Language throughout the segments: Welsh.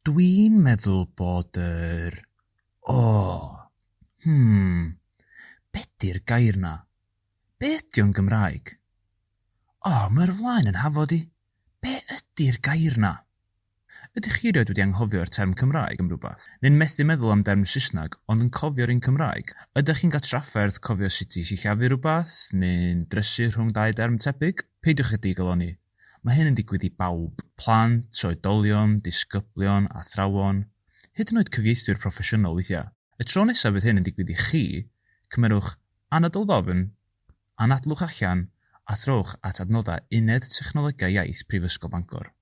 Dwi'n meddwl bod be 'di'r gair 'na? Be ydi o'n Gymraeg? Mae'r flaen yn hafod i. Be ydi'r gair 'na? Ydych chi rioed wedi anghofio'r term Cymraeg am rywbeth? Neu'n methu meddwl am derm Saesneg ond yn cofio'r un Cymraeg? Ydych chi'n cael trafferth cofio sut i sillafu rhywbeth neu'n drysu rhwng dau derm tebyg? Peidiwch â digaloni. Mae hyn yn digwydd i bawb, plant, oedolion, disgyblion, athrawon, hyd yn oed cyfieithwyr proffesiynol weithiau. Y tro nesaf fydd hyn yn digwydd i chi, cymerwch anadl ddofn, anadlwch allan, a throwch at adnoddau Uned Technolegau Iaith Prifysgol Bangor.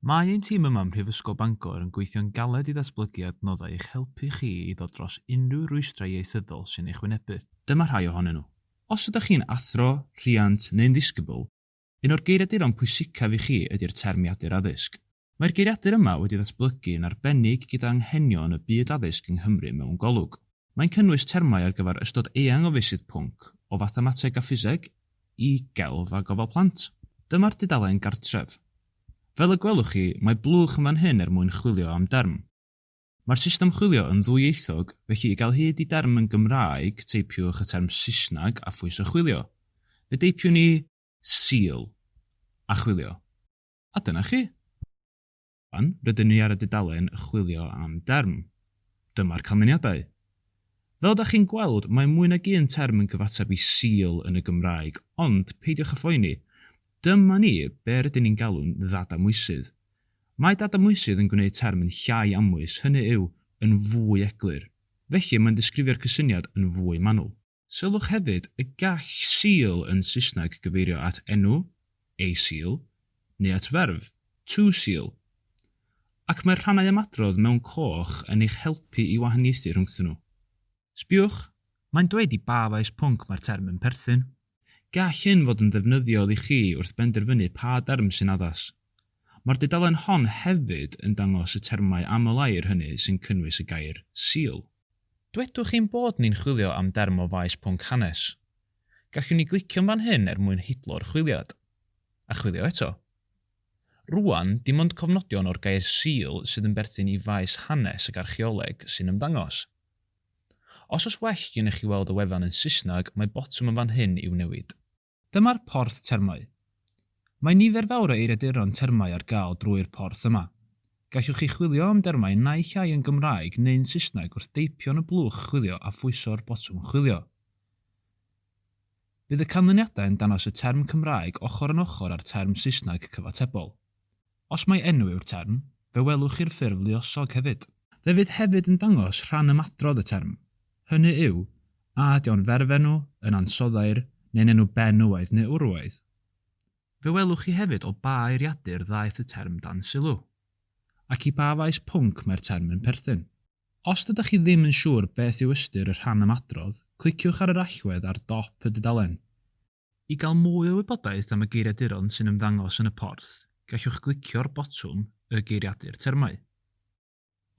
Mae ein tîm yma ym Mhrifysgol Bangor yn gweithio'n galed i ddatblygu adnoddau i'ch helpu chi i ddod dros unrhyw rwystrau ieithyddol sy'n eich wynebu. Dyma rhai ohonyn nhw. Os ydych chi'n athro, rhiant neu'n ddisgybl, un o'r geiriaduron pwysicaf i chi ydy'r termiadur addysg. Mae'r geiriadur yma wedi ddatblygu yn arbennig gyda anghenion y byd addysg yng Nghymru mewn golwg. Mae'n cynnwys termau ar gyfer ystod eang o fesydd pwnc, o fathemateg a ffiseg, i gelf a gofal plant. Dyma'r dudalen gartref. Fel y gwelwch chi, mae blwch yn fan hyn mwyn chwilio am derm. Mae'r system chwilio yn ddwyieithog, felly i gael hyd i derm yn Gymraeg, teipiwch y term Saesneg a phwyso chwilio. Fe deipiwn ni seal a chwilio. A dyna chi. Fan, rydyn ni ar y dudalen chwilio am derm. Dyma'r canlyniadau. Fel ydych chi'n gweld, mae mwy nag un term yn gyfateb i seal yn y Gymraeg, ond peidiwch â phoeni. Dyma ni be rydyn ni'n galw'n ddadamwysydd. Mae dadamwysydd yn gwneud term yn llai amwys, hynny yw, yn fwy eglur. Felly mae'n disgrifio'r cysyniad yn fwy manwl. Sylwch hefyd y gall seal yn Saesneg gyfeirio at enw, a seal, neu at ferf, to seal. Ac mae'r rhannau ymadrodd mewn coch yn eich helpu i wahaniaethu rhwngthyn nhw. Sbiwch, mae'n dweud i ba faes pwnc mae'r term yn perthyn. Gall hyn fod yn ddefnyddiol i chi wrth benderfynu pa derm sy'n addas. Mae'r dudalen hon hefyd yn dangos y termau aml air hynny sy'n cynnwys y gair seal. Dwedwch chi'n bod ni'n chwilio am derm o faes pwnc hanes. Gallwn ni glicio fan hyn mwyn hidlo'r chwiliad. A chwilio eto. Rwan, dim ond cofnodion o'r gair seal sydd yn berthyn i faes hanes ag archeoleg sy'n ymddangos. Os oes well gennych chi weld y wefan yn Saesneg, mae botwm yn fan hyn i'w newid. Dyma'r porth termau. Mae nifer fawr o eiriaduron termau ar gael drwy'r porth yma. Gallwch chi chwilio am dermau naill ai yn Gymraeg neu'n Saesneg wrth deipio yn y blwch chwilio a phwyso'r botwm chwilio. Bydd y canlyniadau yn dangos y term Cymraeg ochr yn ochr â'r term Saesneg cyfatebol. Os mae enw yw'r term, fe welwch chi'r ffurf luosog hefyd. Fe fydd hefyd yn dangos rhan ymadrodd y term. Hynny yw, a ydy o'n ferfenw, yn ansoddair, neu'n enw benywaidd neu wrwaidd. Fe welwch chi hefyd o ba eiriadur ddaeth y term dan sylw, ac i ba faes pwnc mae'r term yn perthyn. Os ydych chi ddim yn siŵr beth yw ystyr y rhan ymadrodd, cliciwch ar yr allwedd ar dop y dudalen. I gael mwy o wybodaeth am y geiriaduron sy'n ymddangos yn y porth, gallwch glicio'r botwm y geiriadur termau.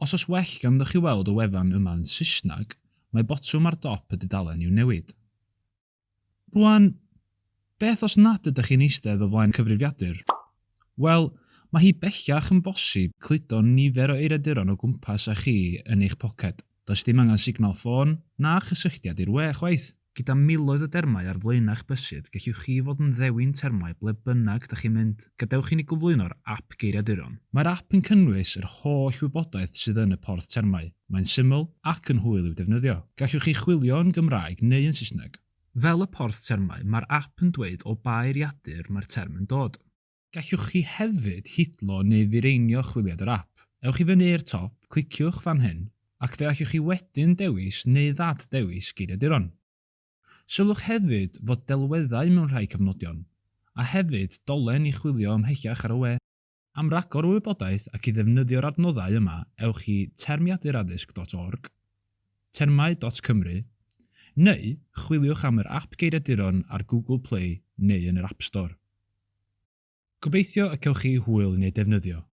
Os oes well ganddoch chi weld y wefan yma'n Saesneg, mae botwm ar dop y dudalen i'w newid. Rwan, beth os nad ydych chi'n eistedd o flaen cyfrifiadur? Wel, mae hi bellach yn bosib cludo nifer o eiriaduron o gwmpas â chi yn eich poced. Does dim angen signal ffôn na chysylltiad i'r we chwaith. Gyda miloedd o dermau ar flaenau'ch bysyd, gallwch chi fod yn ddewin termau ble bynnag dych chi'n mynd. Gadewch i ni gyflwyno'r app geiriaduron. Mae'r app yn cynnwys yr holl wybodaeth sydd yn y porth termau. Mae'n syml ac yn hwyl i'w defnyddio. Gallwch chi chwilio yn Gymraeg neu yn Saesneg. Fel y porth termau, mae'r app yn dweud o ba eiriadur mae'r term yn dod. Gallwch chi hefyd hidlo neu ddireinio chwiliad yr app. Ewch i fyny i'r top, cliciwch fan hyn, ac fe allwch chi wedyn dewis neu ddad-dewis geiriaduron. Sylwch hefyd fod delweddau mewn rhai cyfnodion, a hefyd dolen i chwilio ymhellach ar y we. Am ragor o wybodaeth ac i ddefnyddio'r adnoddau yma, ewch i termiaduraddysg.org, termau.cymru, neu chwiliwch am yr app geiriaduron ar Google Play neu yn yr App Store. Gobeithio y cewch chi hwyl yn ei defnyddio.